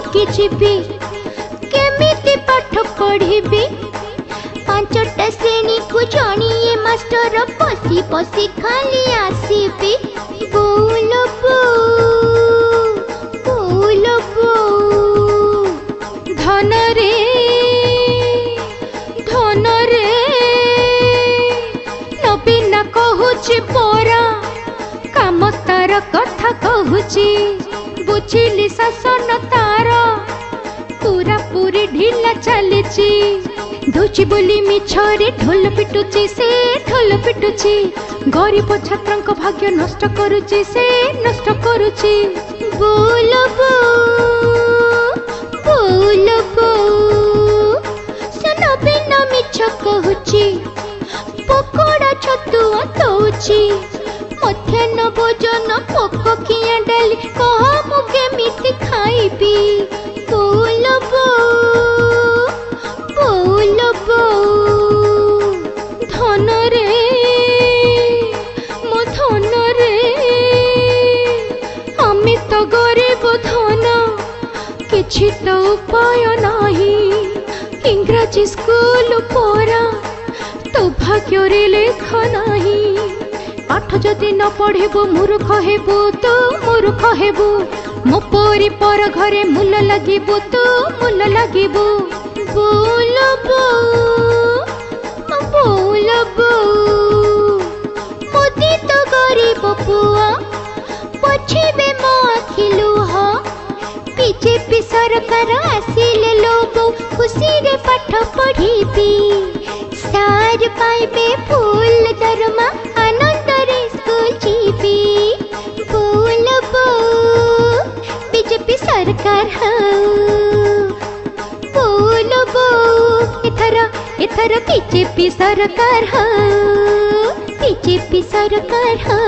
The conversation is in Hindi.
आगे जीवी केमिति पाठ पढ़ी पांचटा श्रेणी को जानिए मास्टर पसी पसी खाली आसीबी बोलो बोलो धन रे नबीना कहूची परा काम तार कथा कहूची बुझिली शासन तार पूरा पूरी ढिला चलीची दोची बोली मिछरे ढोल पिटुची से ढोल पिटुची गरीब छात्र भाग्य नष्ट करुची से नष्ट करुची बोलो बोलो से नबीना मिछ कहूची पकोड़ा छतुआ दौची मध्याह्न भोजन पक किया डाली कह मु केमिति खाइबी बोलो धन रे मो धन रे आमे तो गरीब धन किछि तो उपाय नाही इंग्रजी स्कूल परा तो भाग्य रे लेख नाही पाठ जदि न पढ़ेबो मूर्ख हेबो तो मूर्ख हेबो मो परी पर घरे मूल लागिबो तो मूल लागिबो बोलो मोदी तो गरीब पुआ पछिबे मो आखि लुह बीजेपी सरकार आसिले लोग खुशी रे पाठ पढ़ीबी सार पाइबे फूल दरमा आनंद रे स्कूल जीबी बोलो बीजेपी सरकार हो बोलो इथर बीजेपी सरकार हो बीजेपी सरकार हो।